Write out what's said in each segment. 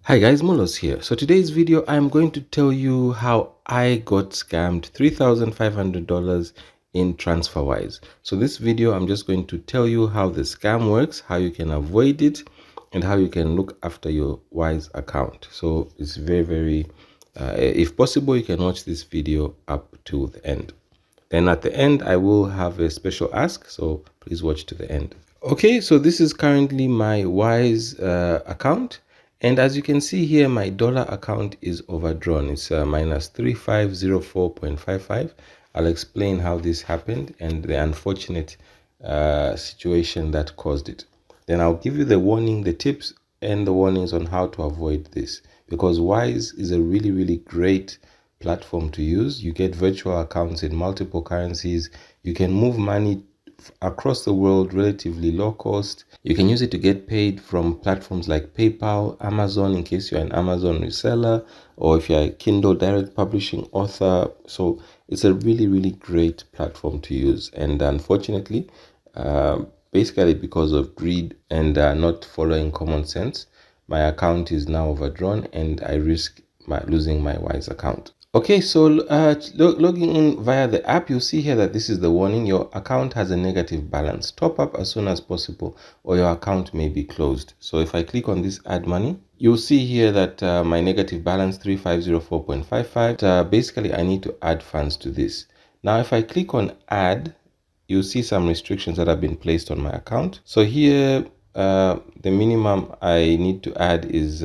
Hi guys, Molos here. So today's video, I'm going to tell you how I got scammed $3,500 in TransferWise. So this video, I'm just going to tell you how the scam works, how you can avoid it, and how you can look after your Wise account. So it's very, if possible, you can watch this video up to the end. Then at the end, I will have a special ask, so please watch to the end. Okay, so this is currently my Wise account. And as you can see here, my dollar account is overdrawn. It's minus 3504.55. I'll explain how this happened and the unfortunate situation that caused it. Then I'll give you the warning, the tips and the warnings on how to avoid this, because Wise is a really great platform to use. You get virtual accounts in multiple currencies. You can move money across the world relatively low cost. You can use it to get paid from platforms like PayPal, Amazon, in case you're an Amazon reseller, or if you're a Kindle direct publishing author. So it's a really great platform to use. And unfortunately, basically because of greed and not following common sense, my account is now overdrawn and I risk losing my Wise account. Okay, so logging in via the app, you'll see here that this is the warning. Your account has a negative balance. Top up as soon as possible or your account may be closed. So if I click on this add money, you'll see here that my negative balance 3504.55. Basically, I need to add funds to this. Now, if I click on add, you'll see some restrictions that have been placed on my account. So here, the minimum I need to add is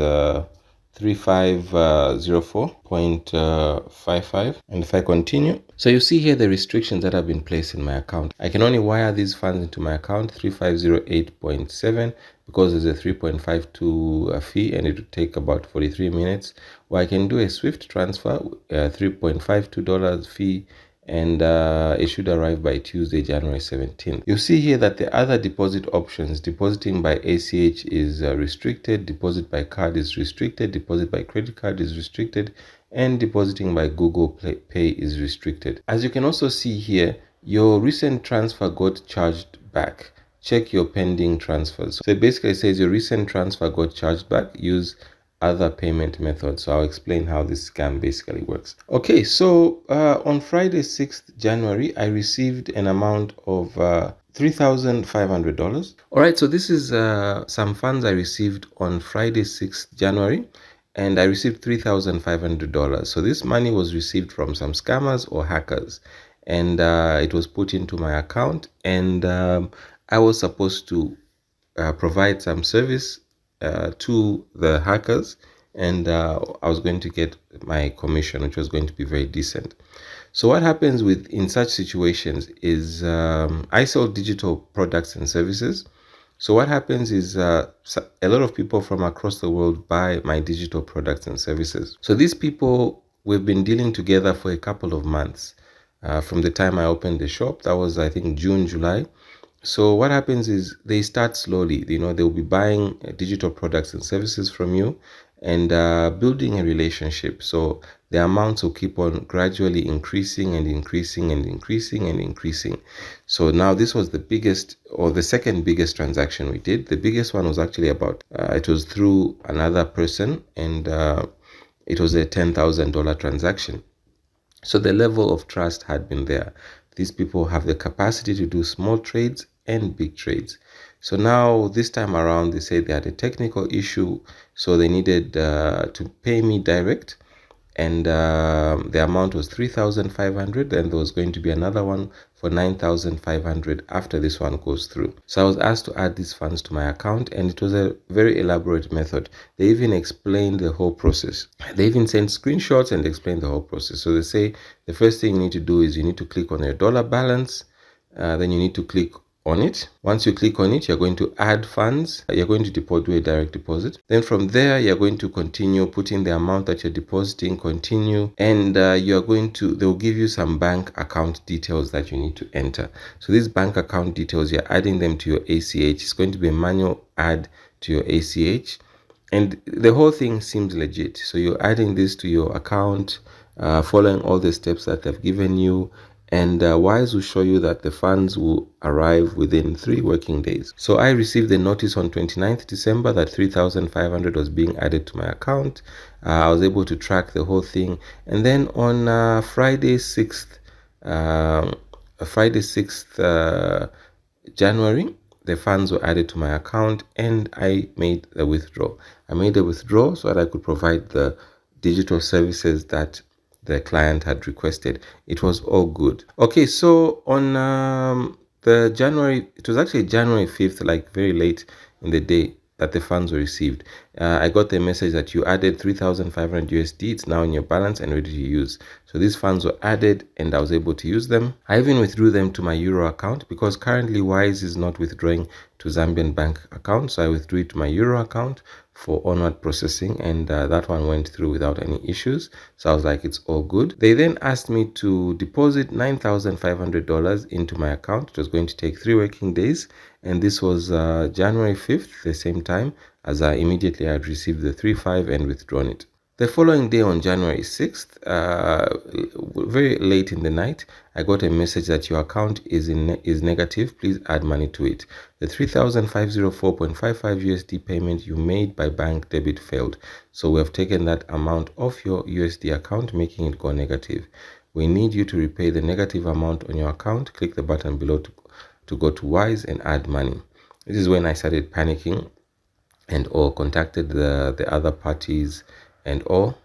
3504.55, and if I continue, so you see here the restrictions that have been placed in my account. I can only wire these funds into my account 3508.7 because there's a 3.52 fee and it would take about 43 minutes, or I can do a Swift transfer, $3.52 fee, and it should arrive by Tuesday, January 17th. You see here that the other deposit options, depositing by ACH is restricted, deposit by card is restricted, deposit by credit card is restricted, and depositing by Google Pay is restricted. As you can also see here, your recent transfer got charged back. Check your pending transfers. So it basically says your recent transfer got charged back. Use other payment methods. So I'll explain how this scam basically works. Okay, so on Friday 6th January, I received an amount of $3,500. All right, so this is some funds I received on Friday 6th January, and I received $3,500. So this money was received from some scammers or hackers, and it was put into my account, and I was supposed to provide some service to the hackers, and I was going to get my commission, which was going to be very decent. So what happens in such situations is I sell digital products and services. So what happens is a lot of people from across the world buy my digital products and services. So these people, we've been dealing together for a couple of months. From the time I opened the shop, that was I think June, July. So what happens is they start slowly, they'll be buying digital products and services from you and building a relationship. So the amounts will keep on gradually increasing and increasing and increasing and increasing. So now this was the biggest, or the second biggest transaction we did. The biggest one was actually about, it was through another person, and it was a $10,000 transaction. So the level of trust had been there. These people have the capacity to do small trades and big trades. So now this time around, they say they had a technical issue, so they needed to pay me direct, and the amount was 3,500, and there was going to be another one for 9,500 after this one goes through. So I was asked to add these funds to my account, and it was a very elaborate method. They even explained the whole process. They even sent screenshots and explained the whole process. So they say the first thing you need to do is you need to click on your dollar balance, then you need to click on it. Once you click on it, you're going to add funds. You're going to do a direct deposit. Then from there, you're going to continue putting the amount that you're depositing, continue, and they'll give you some bank account details that you need to enter. So these bank account details, you're adding them to your ACH. It's going to be a manual add to your ACH, and the whole thing seems legit. So you're adding this to your account, following all the steps that they've given you, And Wise will show you that the funds will arrive within 3 working days. So I received a notice on 29th December that 3,500 was being added to my account. I was able to track the whole thing. And then on Friday 6th, um, January, the funds were added to my account and I made the withdrawal. I made a withdrawal so that I could provide the digital services that the client had requested. It was all good. Okay, so on it was actually January 5th, like very late in the day, that the funds were received. I got the message that you added 3,500 USD. It's now in your balance and ready to use. So these funds were added and I was able to use them. I even withdrew them to my Euro account because currently Wise is not withdrawing to Zambian bank account. So I withdrew it to my Euro account for onward processing, and that one went through without any issues. So I was like, it's all good. They then asked me to deposit $9,500 into my account. It was going to take 3 working days, and this was January 5th, the same time as I immediately had received the 3.5 and withdrawn it. The following day on January 6th, very late in the night, I got a message that your account is negative. Please add money to it. The 3,504.55 USD payment you made by bank debit failed. So we have taken that amount off your USD account, making it go negative. We need you to repay the negative amount on your account. Click the button below to go to Wise and add money. This is when I started panicking and or contacted the other parties and all.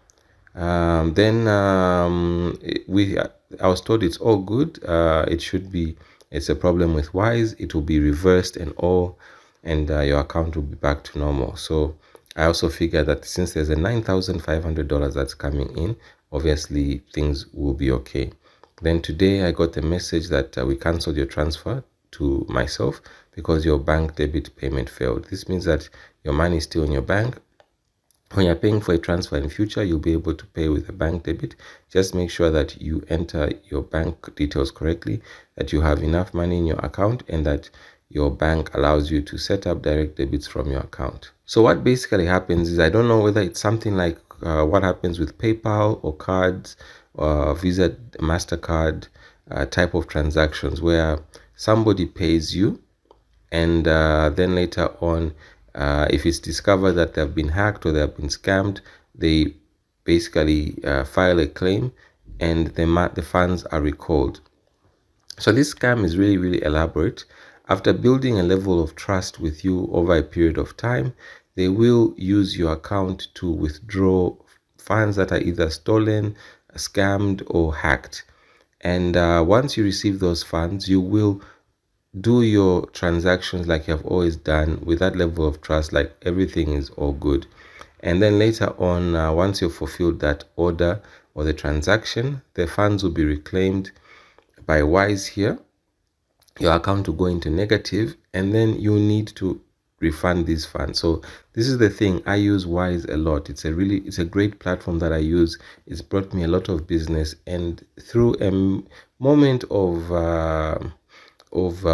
Then I was told it's all good. It's a problem with Wise. It will be reversed and all, and your account will be back to normal. So I also figured that since there's a $9,500 that's coming in, obviously things will be okay. Then today I got a message that we canceled your transfer to myself because your bank debit payment failed. This means that your money is still in your bank. When you're paying for a transfer in future, you'll be able to pay with a bank debit. Just make sure that you enter your bank details correctly, that you have enough money in your account, and that your bank allows you to set up direct debits from your account. So what basically happens is, I don't know whether it's something like what happens with PayPal or cards or Visa, MasterCard type of transactions where somebody pays you and then later on, if it's discovered that they've been hacked or they've been scammed, they basically file a claim and the funds are recalled. So this scam is really, really elaborate. After building a level of trust with you over a period of time, they will use your account to withdraw funds that are either stolen, scammed, or hacked. And once you receive those funds, you will do your transactions like you have always done with that level of trust, like everything is all good. And then later on, once you've fulfilled that order or the transaction, the funds will be reclaimed by Wise here. Your account will go into negative, and then you need to refund these funds. So this is the thing, I use Wise a lot. It's a great platform that I use. It's brought me a lot of business, and through a moment of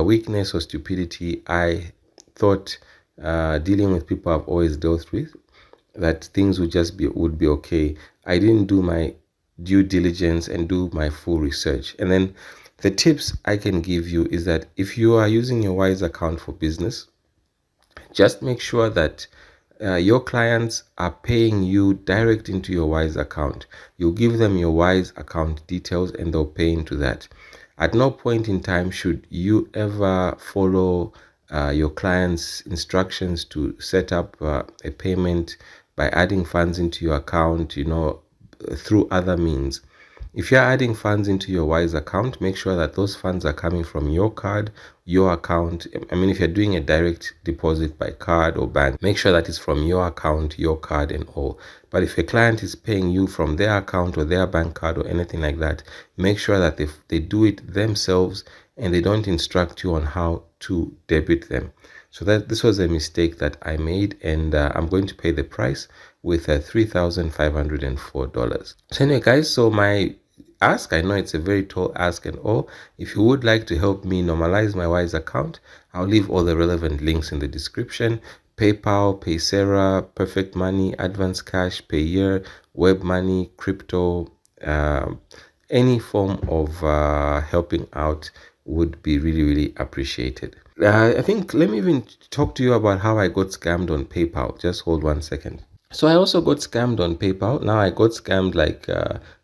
weakness or stupidity, I thought dealing with people I've always dealt with, that things would be okay. I didn't do my due diligence and do my full research. And then the tips I can give you is that if you are using your Wise account for business, just make sure that your clients are paying you direct into your Wise account. You give them your Wise account details and they'll pay into that. At no point in time should you ever follow your client's instructions to set up a payment by adding funds into your account, through other means. If you're adding funds into your Wise account, make sure that those funds are coming from your card, your account. I mean, if you're doing a direct deposit by card or bank, make sure that it's from your account, your card and all. But if a client is paying you from their account or their bank card or anything like that, make sure that they do it themselves and they don't instruct you on how to debit them. So this was a mistake that I made, and I'm going to pay the price with $3,504. So anyway, guys, so my ask, I know it's a very tall ask and all. If you would like to help me normalize my Wise account, I'll leave all the relevant links in the description. PayPal, Paysera, Perfect Money, Advance Cash, Payeer, Web Money, crypto, any form of helping out would be really, really appreciated. I think let me even talk to you about how I got scammed on PayPal. Just hold 1 second. So I also got scammed on PayPal. Now I got scammed like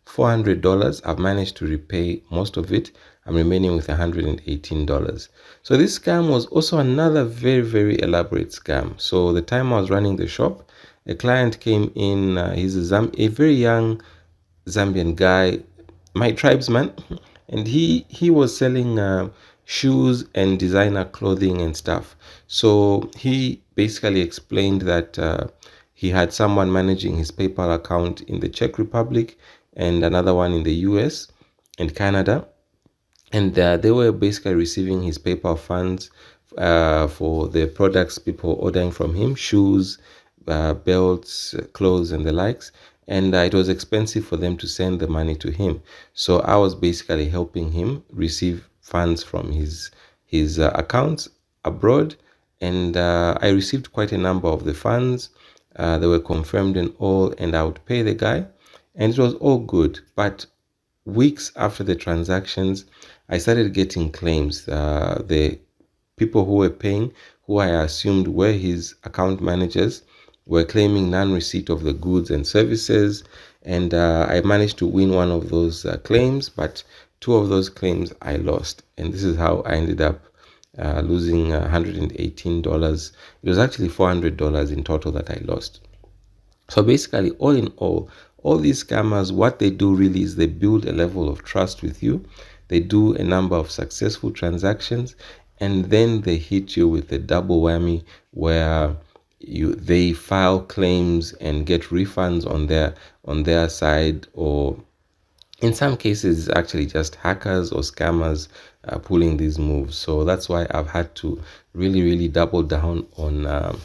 $400. I've managed to repay most of it. I'm remaining with $118. So this scam was also another very, very elaborate scam. So the time I was running the shop, a client came in. He's a very young Zambian guy, my tribesman, and he was selling shoes and designer clothing and stuff. So he basically explained that he had someone managing his PayPal account in the Czech Republic and another one in the US and Canada, and they were basically receiving his PayPal funds for the products people ordering from him, shoes, belts, clothes, and the likes. And it was expensive for them to send the money to him. So I was basically helping him receive funds from his accounts abroad, and I received quite a number of the funds. They were confirmed and all, and I would pay the guy, and it was all good. But weeks after the transactions, I started getting claims. The people who were paying, who I assumed were his account managers, were claiming non-receipt of the goods and services. And I managed to win one of those claims, but two of those claims I lost. And this is how I ended up losing $118. It was actually $400 in total that I lost. So basically, all in all these scammers, what they do really is they build a level of trust with you. They do a number of successful transactions, and then they hit you with a double whammy where they file claims and get refunds on their side, or in some cases it's actually just hackers or scammers pulling these moves. So that's why I've had to really double down on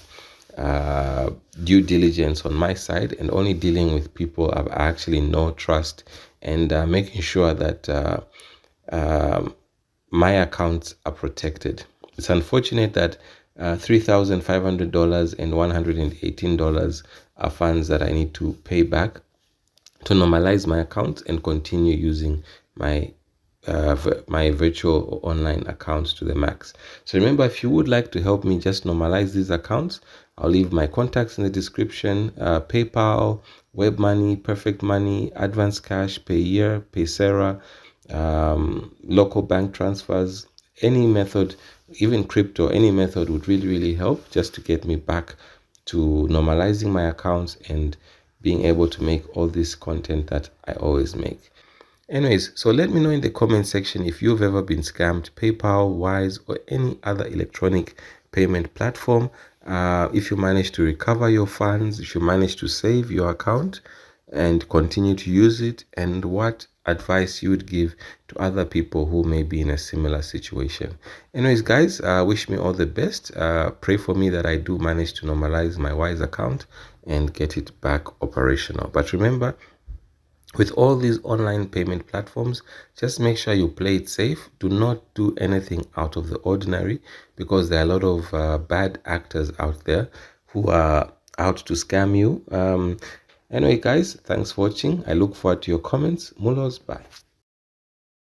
due diligence on my side, and only dealing with people I actually know, trust, and making sure that my accounts are protected. It's unfortunate that $3,500 and $118 are funds that I need to pay back to normalize my account and continue using my my virtual or online accounts to the max. So remember, if you would like to help me just normalize these accounts, I'll leave my contacts in the description. PayPal, Web Money, Perfect Money, Advance Cash, Payeer, Paysera, local bank transfers, any method, even crypto, any method would really help just to get me back to normalizing my accounts and being able to make all this content that I always make. Anyways, so let me know in the comment section if you've ever been scammed, PayPal, Wise, or any other electronic payment platform. If you managed to recover your funds, if you managed to save your account and continue to use it, and what advice you would give to other people who may be in a similar situation. Anyways, guys, wish me all the best. Pray for me that I do manage to normalize my Wise account and get it back operational. But remember, with all these online payment platforms, just make sure you play it safe. Do not do anything out of the ordinary, because there are a lot of bad actors out there who are out to scam you. Anyway, guys, thanks for watching. I look forward to your comments. Mulos, bye.